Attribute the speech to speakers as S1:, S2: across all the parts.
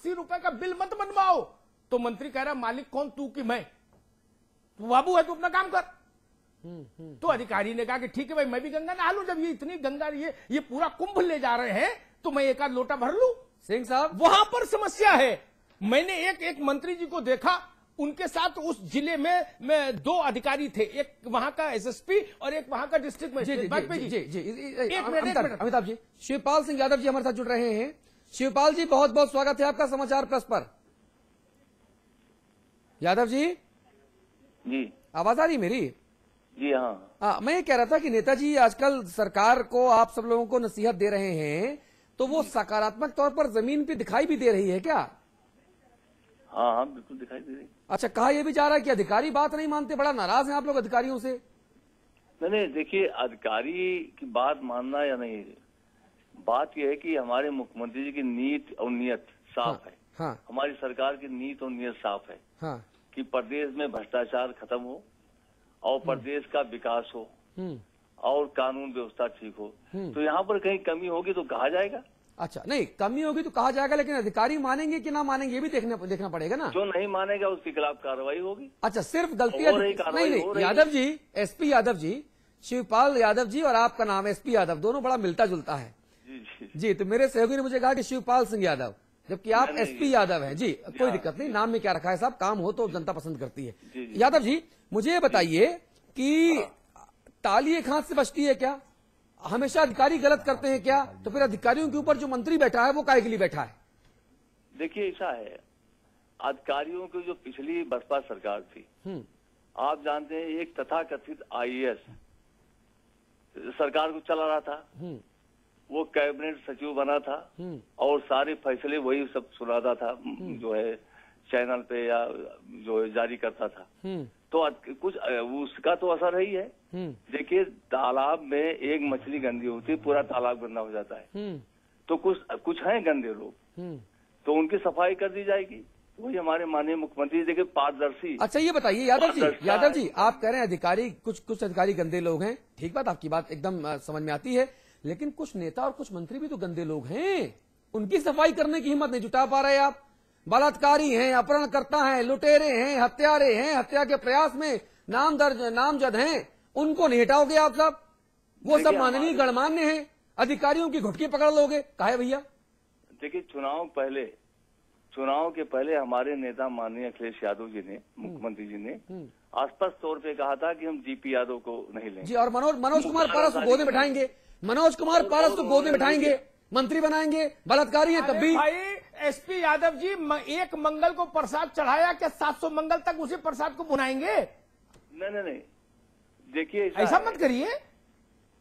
S1: 80 रुपए का बिल मत बनवाओ। तो मंत्री कह रहा मालिक कौन, तू कि मैं? तू बाबू है, तू अपना काम कर। तो अधिकारी ने कहा कि ठीक है भाई, मैं भी गंगा नहा लूं, जब ये इतनी गंगा ये पूरा कुंभ ले जा रहे हैं तो मैं एक आध लोटा भर लूं।
S2: सिंह साहब,
S1: वहां पर समस्या है। मैंने एक मंत्री जी को देखा, उनके साथ उस जिले में 2 अधिकारी थे, एक वहां का एसएसपी और एक वहां का डिस्ट्रिक्ट मजिस्ट्रेट।
S2: एक मिनट अमिताभ जी, शिवपाल सिंह यादव जी हमारे साथ जुड़ रहे हैं। शिवपाल जी, बहुत बहुत स्वागत है आपका समाचार प्लस पर। यादव जी, आवाज आ रही मेरी?
S3: जी हाँ।
S2: मैं ये कह रहा था कि नेताजी आजकल सरकार को, आप सब लोगों को नसीहत दे रहे हैं, तो वो सकारात्मक तौर पर जमीन पे दिखाई भी दे रही है क्या?
S3: हाँ हाँ, बिल्कुल दिखाई दे रही।
S2: अच्छा, कहा यह भी जा रहा है कि अधिकारी बात नहीं मानते, बड़ा नाराज हैं आप लोग अधिकारियों से।
S3: नहीं, देखिए, अधिकारी की बात मानना या नहीं, बात यह है कि हमारे मुख्यमंत्री जी की नीति और नियत साफ है।
S2: हाँ,
S3: हमारी सरकार की नीति और नियत साफ है।
S2: हाँ,
S3: कि प्रदेश में भ्रष्टाचार खत्म हो और प्रदेश का विकास हो और कानून व्यवस्था ठीक हो। तो यहाँ पर कहीं कमी होगी तो कहा जाएगा।
S2: अच्छा, नहीं कमी होगी तो कहा जाएगा, लेकिन अधिकारी मानेंगे कि ना मानेंगे ये भी देखना पड़ेगा ना।
S3: जो नहीं मानेगा उसके खिलाफ कार्रवाई होगी।
S2: अच्छा, सिर्फ गलती नहीं, यादव जी, एसपी यादव जी, शिवपाल यादव जी और आपका नाम एसपी यादव, दोनों बड़ा मिलता जुलता है। जी, तो मेरे सहयोगी ने मुझे कहा कि शिवपाल सिंह यादव, जबकि आप एसपी यादव हैं। जी, कोई दिक्कत नहीं, नाम में क्या रखा है साहब, काम हो तो जनता पसंद करती है। यादव जी, मुझे ये बताइए कि ताली एक हाथ से बचती है क्या? हमेशा अधिकारी गलत करते हैं क्या? तो फिर अधिकारियों के ऊपर जो मंत्री बैठा है वो काहे के लिए बैठा है?
S3: देखिए, ऐसा है, अधिकारियों की जो पिछली बसपा सरकार थी, आप जानते हैं, एक तथाकथित आईएएस सरकार को चला रहा था। वो कैबिनेट सचिव बना था और सारे फैसले वही सब सुनाता था, जो है चैनल पे या जो है जारी करता था। तो कुछ उसका तो असर ही है। देखिए, तालाब में एक मछली गंदी होती है, पूरा तालाब गंदा हो जाता है। तो कुछ हैं गंदे लोग, तो उनकी सफाई कर दी जाएगी। वही हमारे माननीय मुख्यमंत्री, देखिए, पारदर्शी।
S2: अच्छा, ये बताइए यादव जी, आप कह रहे हैं अधिकारी, कुछ अधिकारी गंदे लोग हैं, ठीक बात, आपकी बात एकदम समझ में आती है, लेकिन कुछ नेता और कुछ मंत्री भी तो गंदे लोग हैं, उनकी सफाई करने की हिम्मत नहीं जुटा पा रहे आप। बलात्कारी हैं, अपहरणकर्ता हैं, लुटेरे हैं, हत्यारे हैं, हत्या के प्रयास में नामजद हैं, उनको नहीं हटाओगे आप सब? वो सब माननीय गणमान्य हैं, अधिकारियों की घुटकी पकड़ लोगे, काहे भैया?
S3: देखिए, चुनाव के पहले हमारे नेता माननीय अखिलेश यादव जी ने, मुख्यमंत्री जी ने स्पष्ट तौर पे कहा था कि हम जीपी यादव को नहीं लेंगे।
S2: जी, और मनोज कुमार पारस को गोद में बैठाएंगे, मनोज कुमार पारस को गोद में बैठाएंगे, मंत्री बनाएंगे, बलात्कारी है तब भी।
S1: भाई एसपी यादव जी, एक मंगल को प्रसाद चढ़ाया, क्या 700 मंगल तक उसी प्रसाद को भुनाएंगे?
S3: नहीं, देखिए,
S1: ऐसा मत करिए।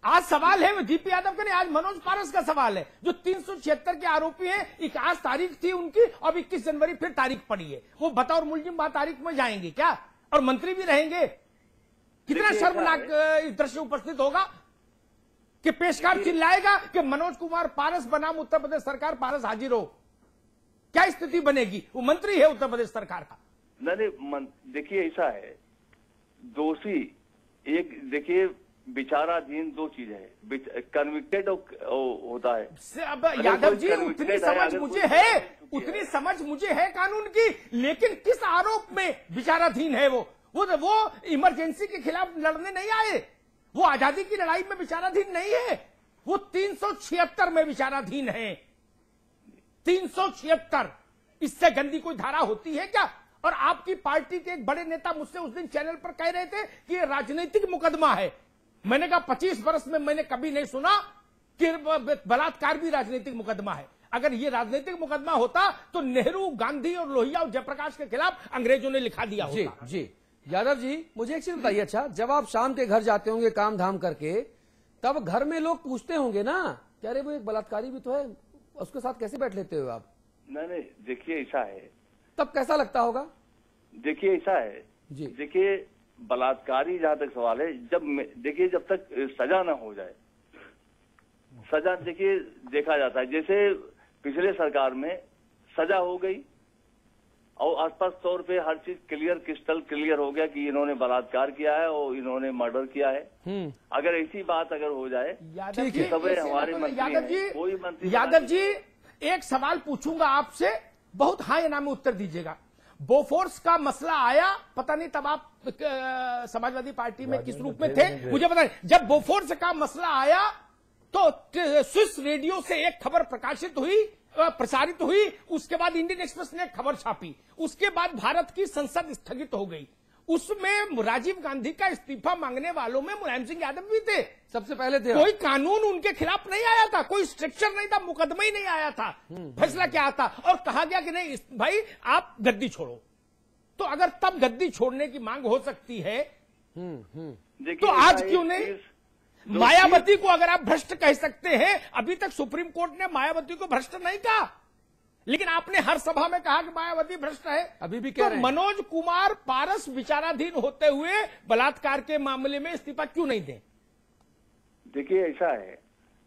S1: आज सवाल है जीपी यादव का नहीं, आज मनोज पारस का सवाल है, जो 376 के आरोपी हैं। 21 तारीख थी उनकी, अब 21 जनवरी फिर तारीख पड़ी है। वो बतौर मुलजिम 12 तारीख में जाएंगे क्या? और मंत्री भी रहेंगे? कितना शर्मनाक दृश्य उपस्थित होगा कि पेशकार चिल्लाएगा कि मनोज कुमार पारस बनाम उत्तर प्रदेश सरकार, पारस हाजिर हो। क्या स्थिति बनेगी? वो मंत्री है उत्तर प्रदेश सरकार का।
S3: नहीं, देखिए, ऐसा है, दोषी एक, देखिए, विचाराधीन दो चीज है, कन्विक्टेड होता है।
S1: अब यादव जी, उतनी समझ मुझे है कानून की, लेकिन किस आरोप में विचाराधीन है? वो इमरजेंसी के खिलाफ लड़ने नहीं आए, वो आजादी की लड़ाई में विचाराधीन नहीं है, वो 376 में विचाराधीन है। 376, इससे गंदी कोई धारा होती है क्या? और आपकी पार्टी के एक बड़े नेता मुझसे उस दिन चैनल पर कह रहे थे कि ये राजनीतिक मुकदमा है। मैंने कहा 25 वर्ष में मैंने कभी नहीं सुना कि बलात्कार भी राजनीतिक मुकदमा है। अगर ये राजनीतिक मुकदमा होता तो नेहरू, गांधी और लोहिया और जयप्रकाश के खिलाफ अंग्रेजों ने लिखा दिया होता।
S2: जी, यादव जी, मुझे एक चीज बताइए, अच्छा, जब आप शाम के घर जाते होंगे काम धाम करके, तब घर में लोग पूछते होंगे ना कि अरे वो एक बलात्कारी भी तो है, उसके साथ कैसे बैठ लेते हो आप?
S3: नहीं, देखिए, ऐसा है,
S2: तब कैसा लगता होगा?
S3: देखिए, ऐसा है जी, देखिए, बलात्कारी जहां तक सवाल है, जब तक सजा न हो जाए, सजा देखिए देखा जाता है। जैसे पिछले सरकार में सजा हो गई और स्पष्ट तौर पे हर चीज क्रिस्टल क्लियर हो गया कि इन्होंने बलात्कार किया है और इन्होंने मर्डर किया है। अगर ऐसी बात अगर हो जाए,
S1: ठीक है,
S3: हमारे मंत्री,
S1: यादव जी, एक सवाल पूछूंगा आपसे, बहुत हाँ या ना में उत्तर दीजिएगा। बोफोर्स का मसला आया, पता नहीं तब आप समाजवादी पार्टी में किस रूप में थे, मुझे पता नहीं। जब बोफोर्स का मसला आया तो स्विस रेडियो से एक खबर प्रकाशित हुई, प्रसारित हुई, उसके बाद इंडियन एक्सप्रेस ने एक खबर छापी, उसके बाद भारत की संसद स्थगित हो गई। उसमें राजीव गांधी का इस्तीफा मांगने वालों में मुलायम सिंह यादव भी थे,
S2: सबसे पहले थे।
S1: कोई कानून उनके खिलाफ नहीं आया था, कोई स्ट्रक्चर नहीं था, मुकदमा ही नहीं आया था, फैसला क्या आता और कहा गया कि नहीं भाई आप गद्दी छोड़ो। तो अगर तब गद्दी छोड़ने की मांग हो सकती है तो आज क्यों नहीं? मायावती को अगर आप भ्रष्ट कह सकते हैं, अभी तक सुप्रीम कोर्ट ने मायावती को भ्रष्ट नहीं कहा, लेकिन आपने हर सभा में कहा कि मायावती भ्रष्ट है,
S2: अभी भी कह रहे हैं।
S1: मनोज कुमार पारस विचाराधीन होते हुए बलात्कार के मामले में इस्तीफा क्यों नहीं दें?
S3: देखिए ऐसा है,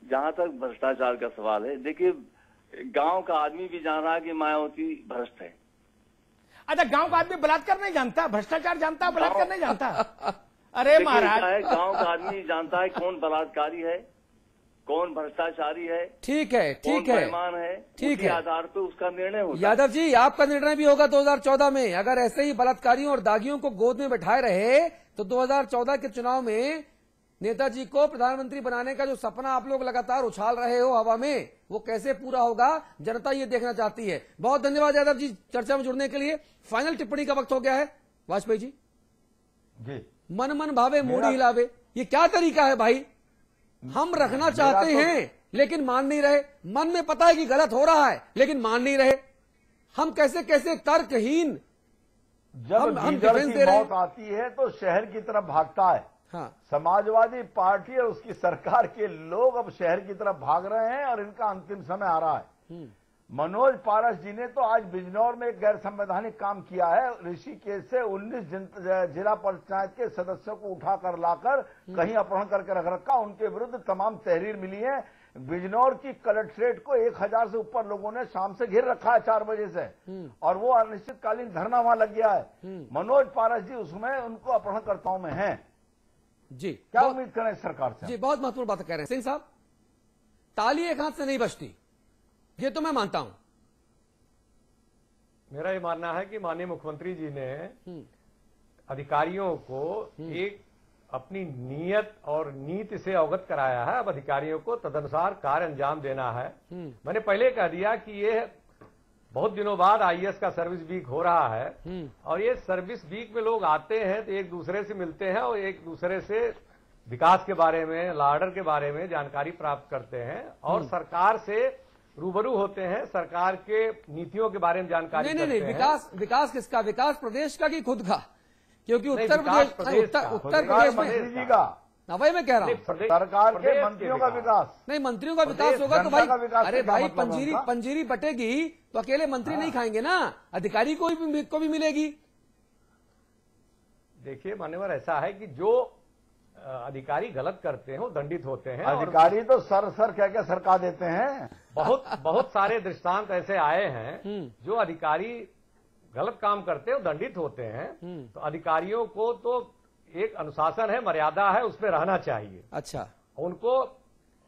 S3: जहां तक भ्रष्टाचार का सवाल है, देखिए गांव का आदमी भी जान रहा है कि मायावती भ्रष्ट है।
S1: अच्छा, गांव का आदमी बलात्कार नहीं जानता, भ्रष्टाचार जानता है, बलात्कार नहीं जानता? अरे महाराज,
S3: गांव का आदमी जानता है कौन बलात्कारी है, कौन भ्रष्टाचारी है।
S2: ठीक है, ठीक है,
S3: बेईमान है, ठीक है, आधार पर उसका निर्णय होता है।
S2: यादव जी, आपका निर्णय भी होगा 2014 में। अगर ऐसे ही बलात्कारियों और दागियों को गोद में बैठाए रहे तो 2014 के चुनाव में नेताजी को प्रधानमंत्री बनाने का जो सपना आप लोग लगातार उछाल रहे हो हवा में, वो कैसे पूरा होगा, जनता ये देखना चाहती है। बहुत धन्यवाद यादव जी चर्चा में जुड़ने के लिए। फाइनल टिप्पणी का वक्त हो गया है वाजपेयी जी। मन मन भावे मोड़ी हिलावे, ये क्या तरीका है भाई? हम रखना चाहते हैं लेकिन मान नहीं रहे, मन में पता है कि गलत हो रहा है लेकिन मान नहीं रहे। हम कैसे कैसे तर्कहीन
S4: जब लीडर की मौत आती है तो शहर की तरफ भागता है।
S2: हाँ,
S4: समाजवादी पार्टी और उसकी सरकार के लोग अब शहर की तरफ भाग रहे हैं और इनका अंतिम समय आ रहा है। मनोज पारस जी ने तो आज बिजनौर में एक गैर संवैधानिक काम किया है। ऋषिकेश से 19 जिला पंचायत के सदस्यों को उठाकर लाकर कहीं अपहरण करके रख रखा। उनके विरुद्ध तमाम तहरीर मिली है। बिजनौर की कलेक्ट्रेट को 1000 से ऊपर लोगों ने शाम से घेर रखा है 4 बजे से, और वो अनिश्चितकालीन धरना वहां लग गया है। मनोज पारस जी उसमें उनको अपहरणकर्ताओं में हैं
S2: जी।
S4: क्या उम्मीद करें सरकार से?
S2: जी, बहुत महत्वपूर्ण बात कह रहे हैं सिंह साहब। ताली एक हाथ से नहीं बजती, ये तो मैं मानता हूं।
S5: मेरा ये मानना है कि माननीय मुख्यमंत्री जी ने अधिकारियों को एक अपनी नीयत और नीति से अवगत कराया है। अब अधिकारियों को तदनुसार कार्य अंजाम देना है। मैंने पहले कह दिया कि ये बहुत दिनों बाद आईएएस का सर्विस वीक हो रहा है, और ये सर्विस वीक में लोग आते हैं तो एक दूसरे से मिलते हैं और एक दूसरे से विकास के बारे में, लॉ ऑर्डर के बारे में जानकारी प्राप्त करते हैं और सरकार से रूबरू होते हैं, सरकार के नीतियों के बारे में जानकारी
S2: नहीं, विकास किसका? विकास प्रदेश का कि खुद का? क्योंकि उत्तर प्रदेश
S4: जी का,
S2: वही मैं कह रहा हूँ,
S4: सरकार के मंत्रियों का विकास
S2: नहीं, मंत्रियों का विकास होगा तो भाई, अरे भाई
S4: मतलब
S2: पंजीरी बटेगी तो अकेले मंत्री नहीं खाएंगे ना, अधिकारी को भी मिलेगी।
S5: देखिए मान्यवर, ऐसा है कि जो अधिकारी गलत करते हैं वो दंडित होते हैं।
S4: अधिकारी तो सर कह के सरका देते हैं।
S5: बहुत सारे दृष्टांत ऐसे आए हैं जो अधिकारी गलत काम करते हैं वो दंडित होते हैं। तो अधिकारियों को तो एक अनुशासन है, मर्यादा है, उसमें रहना चाहिए।
S2: अच्छा,
S5: उनको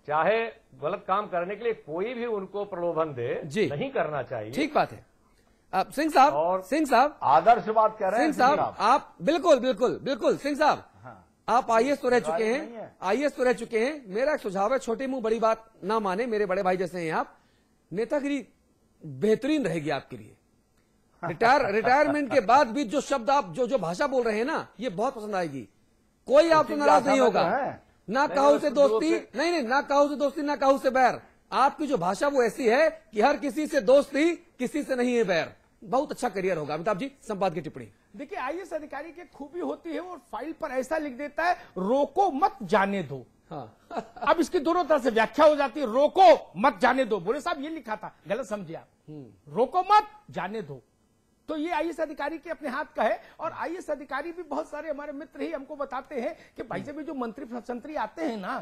S5: चाहे गलत काम करने के लिए कोई भी उनको प्रलोभन दे, नहीं करना चाहिए।
S2: ठीक बात है। अब सिंह साहब
S4: आदर्श बात कह रहे हैं।
S2: सिंह साहब आप बिल्कुल सिंह साहब, आप आईएएस तो रह चुके हैं, मेरा एक सुझाव है, छोटी मुंह बड़ी बात ना माने, मेरे बड़े भाई जैसे हैं आप। नेतागिरी बेहतरीन रहेगी आपके लिए। रिटायरमेंट के बाद भी जो शब्द आप जो भाषा बोल रहे हैं ना, ये बहुत पसंद आएगी। कोई आपसे नाराज नहीं होगा। ना काहू से दोस्ती, नहीं, ना काहू से दोस्ती, ना काहू से बैर। आपकी जो भाषा वो ऐसी है कि हर किसी से दोस्ती, किसी से नहीं है बैर। बहुत अच्छा करियर होगा। अमिताभ जी, संवाद की टिप्पणी।
S1: देखिए, आईएएस अधिकारी की खूबी होती है वो फाइल पर ऐसा लिख देता है, रोको मत जाने दो। हाँ। अब इसकी दोनों तरह से व्याख्या हो जाती है। रोको मत जाने दो, बोले साहब ये लिखा था, गलत समझे आप। रोको मत जाने दो, तो ये आईएएस अधिकारी के अपने हाथ का है। और आईएएस अधिकारी भी बहुत सारे हमारे मित्र ही हमको बताते हैं कि भाई से भी जो मंत्री आते हैं ना,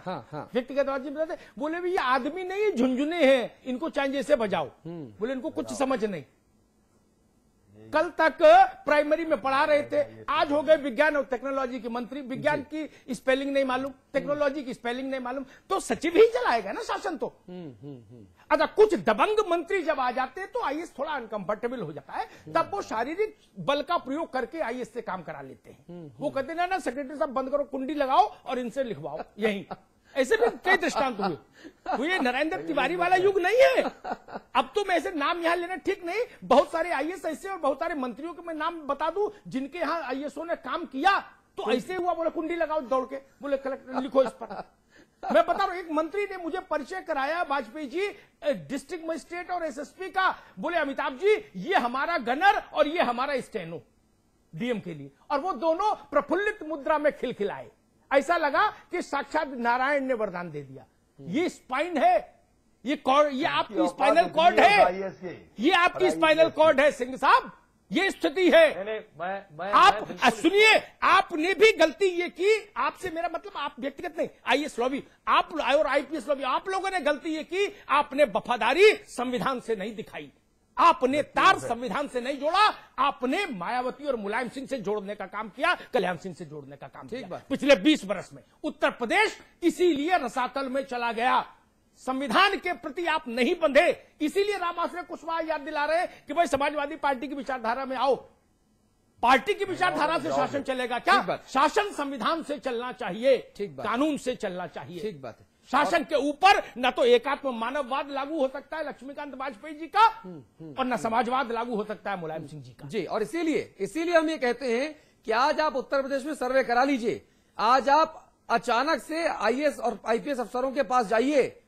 S1: व्यक्तिगत बताते, बोले भी ये आदमी नहीं, झुंझुने हैं, इनको चाहे जैसे बजाओ, बोले इनको कुछ समझ नहीं। कल तक प्राइमरी में पढ़ा रहे थे, आज हो गए विज्ञान और टेक्नोलॉजी के मंत्री। विज्ञान की स्पेलिंग नहीं मालूम, टेक्नोलॉजी की स्पेलिंग नहीं मालूम, तो सचिव ही चलाएगा ना शासन। तो अच्छा, कुछ दबंग मंत्री जब आ जाते हैं तो आईएएस थोड़ा अनकंफर्टेबल हो जाता है, तब वो शारीरिक बल का प्रयोग करके आईएएस से काम करा लेते हैं। वो कहते हैं ना सेक्रेटरी साहब बंद करो, कुंडी लगाओ और इनसे लिखवाओ, यही। ऐसे भी कई दृष्टांत हुए। ये नरेंद्र तिवारी वाला युग नहीं है। अब तो मैं ऐसे नाम यहां लेना ठीक नहीं, बहुत सारे आईएएस ऐसे और बहुत सारे मंत्रियों के मैं नाम बता दूं जिनके यहां आईएएसओ ने काम किया, तो ऐसे हुआ, बोले कुंडी लगाओ दौड़ के, बोले कलेक्टर लिखो इस पर। मैं बता रहा हूं, एक मंत्री ने मुझे परिचय कराया वाजपेयी जी डिस्ट्रिक्ट मजिस्ट्रेट और एसएसपी का, बोले अमिताभ जी ये हमारा गनर और ये हमारा स्टेनो डीएम के लिए, और वो दोनों प्रफुल्लित मुद्रा में खिलखिलाए। ऐसा लगा कि साक्षात नारायण ने वरदान दे दिया। ये स्पाइन है, ये आपकी स्पाइनल कॉर्ड है, ये आपकी स्पाइनल कॉर्ड है सिंह साहब, ये स्थिति है। आप सुनिए, आपने भी गलती ये की, आपसे मेरा मतलब आप व्यक्तिगत नहीं, आईएएस लॉबी आप और आईपीएस लॉबी, आप लोगों ने गलती ये की, आपने वफादारी संविधान से नहीं दिखाई, आपने तार संविधान से नहीं जोड़ा, आपने मायावती और मुलायम सिंह से जोड़ने का काम किया, कल्याण सिंह से जोड़ने का काम किया पिछले 20 वर्ष में। उत्तर प्रदेश इसीलिए रसातल में चला गया, संविधान के प्रति आप नहीं बंधे, इसीलिए रामाश्रय कुशवाहा याद दिला रहे हैं कि भाई समाजवादी पार्टी की विचारधारा में आओ। पार्टी की विचारधारा से शासन चलेगा क्या? शासन संविधान से चलना चाहिए, कानून से चलना चाहिए।
S2: ठीक बात है।
S1: शासन के ऊपर न तो एकात्म मानववाद लागू हो सकता है लक्ष्मीकांत वाजपेयी जी का, और न समाजवाद लागू हो सकता है मुलायम सिंह जी का।
S2: जी, और इसीलिए हम ये कहते हैं कि आज आप उत्तर प्रदेश में सर्वे करा लीजिए। आज आप अचानक से आईएएस और आईपीएस अफसरों के पास जाइए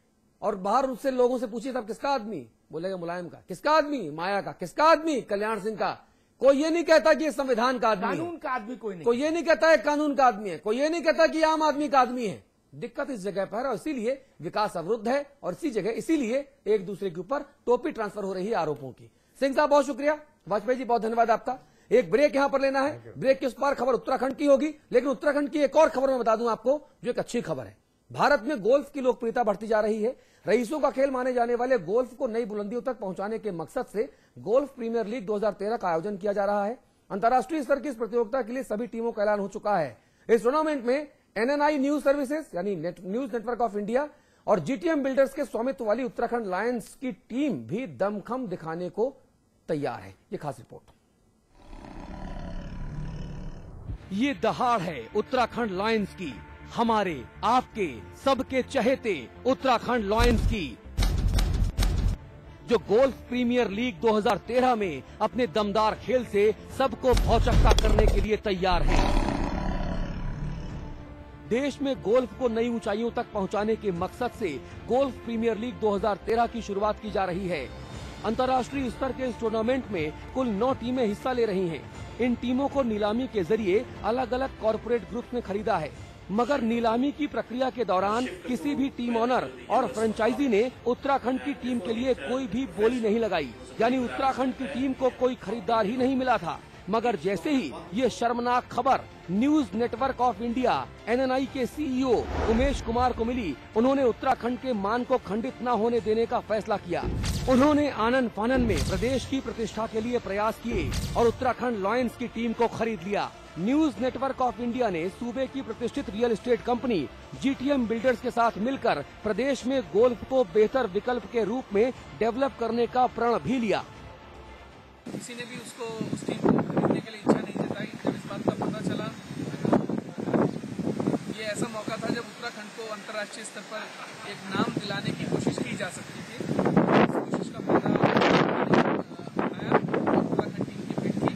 S2: और बाहर उससे लोगों से पूछिए तब किसका आदमी, बोलेगा मुलायम का। किसका आदमी? माया का। किसका आदमी? कल्याण सिंह का। कोई ये नहीं कहता कि ये संविधान का आदमी है,
S1: कानून का आदमी कोई नहीं।
S2: कोई ये नहीं कहता है कानून का आदमी है, कोई ये नहीं कहता कि आम आदमी का आदमी है। दिक्कत इस जगह पर है और इसीलिए विकास अवरुद्ध है, और इसी जगह इसीलिए एक दूसरे के ऊपर टोपी ट्रांसफर हो रही है आरोपों की। सिंह साहब बहुत शुक्रिया, वाजपेयी जी बहुत धन्यवाद आपका। एक ब्रेक यहां पर लेना है, ब्रेक के उस पार खबर उत्तराखंड की होगी, लेकिन उत्तराखंड की एक और खबर मैं बता दूं आपको जो एक अच्छी खबर है। भारत में गोल्फ की लोकप्रियता बढ़ती जा रही है। रईसों का खेल माने जाने वाले गोल्फ को नई बुलंदियों तक पहुंचाने के मकसद से गोल्फ प्रीमियर लीग 2013 का आयोजन किया जा रहा है। अंतर्राष्ट्रीय स्तर की इस प्रतियोगिता के लिए सभी टीमों का ऐलान हो चुका है। इस टूर्नामेंट में एनएनआई न्यूज सर्विसेज यानी न्यूज नेटवर्क ऑफ इंडिया और जीटीएम बिल्डर्स के स्वामित्व वाली उत्तराखंड लायंस की टीम भी दमखम दिखाने को तैयार है। ये खास रिपोर्ट। ये दहाड़ है उत्तराखंड लायंस की, हमारे आपके सबके चहेते उत्तराखंड लायंस की, जो गोल्फ प्रीमियर लीग 2013 में अपने दमदार खेल से सबको भौचक्का करने के लिए तैयार है। देश में गोल्फ को नई ऊंचाइयों तक पहुंचाने के मकसद से गोल्फ प्रीमियर लीग 2013 की शुरुआत की जा रही है। अंतर्राष्ट्रीय स्तर के इस टूर्नामेंट में कुल 9 टीमें हिस्सा ले रही हैं। इन टीमों को नीलामी के जरिए अलग अलग कॉरपोरेट ग्रुप ने खरीदा है, मगर नीलामी की प्रक्रिया के दौरान किसी भी टीम ऑनर और फ्रेंचाइजी ने उत्तराखंड की टीम के लिए कोई भी बोली नहीं लगाई, यानी उत्तराखंड की टीम को कोई खरीदार ही नहीं मिला था। मगर जैसे ही ये शर्मनाक खबर news network of India NNI के सीईओ उमेश कुमार को मिली, उन्होंने उत्तराखंड के मान को खंडित न होने देने का फैसला किया। उन्होंने आनन फानन में प्रदेश की प्रतिष्ठा के लिए प्रयास किए और उत्तराखंड लायंस की टीम को खरीद लिया। न्यूज नेटवर्क ऑफ इंडिया ने सूबे की प्रतिष्ठित real estate company GTM builders के साथ मिलकर प्रदेश में गोल्फ को बेहतर विकल्प के रूप में डेवलप करने का प्रण भी लिया।
S6: किसी ने भी उसको उस टीम को खरीदने के लिए इच्छा नहीं जताई। जब इस बात का पता चला, ये ऐसा मौका था जब उत्तराखंड को अंतर्राष्ट्रीय स्तर पर एक नाम दिलाने की कोशिश की जा सकती थी। इस कोशिश का फायदा उठाया, उत्तराखंड टीम की बिड की।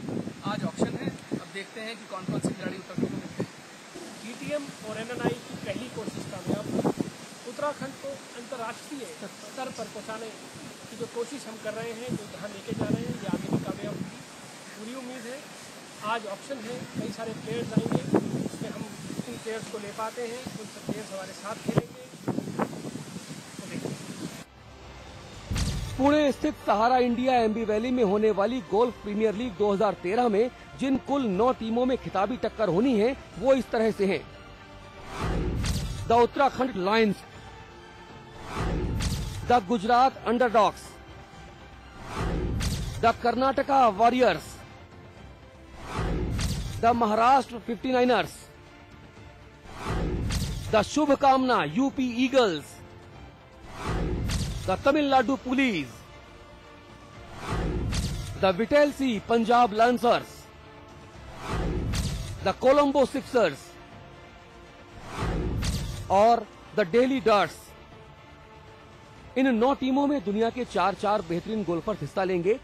S6: आज ऑक्शन है, अब देखते हैं कि कौन कौन से खिलाड़ी उत्तराखंड को मिलते हैं।
S7: जीटीएम और एनएनआई की पहली कोशिश कामयाब, उत्तराखंड को अंतर्राष्ट्रीय स्तर पर पहुंचाने की जो कोशिश हम कर रहे हैं, जो जहां लेके जा रहे हैं, ये आगे भी कामयाब होगी। पूरी उम्मीद है। आज ऑप्शन है, कई सारे प्लेयर्स आएंगे, उसमें हम किन प्लेयर्स को ले पाते हैं, उन सब प्लेयर्स हमारे साथ खेलेंगे।
S2: पुणे स्थित सहारा इंडिया एमबी वैली में होने वाली गोल्फ प्रीमियर लीग 2013 में जिन कुल 9 टीमों में खिताबी टक्कर होनी है वो इस तरह से हैं। The Uttarakhand lions, the Gujarat underdogs, the Karnataka warriors, the Maharashtra 59ers, the Shubhkamna UP eagles, the Tamil Nadu police, the Vitelsi Punjab lancers, the Colombo sixers और द डेली डर्ट्स। इन 9 टीमों में दुनिया के 4 बेहतरीन गोल्फर्स हिस्सा लेंगे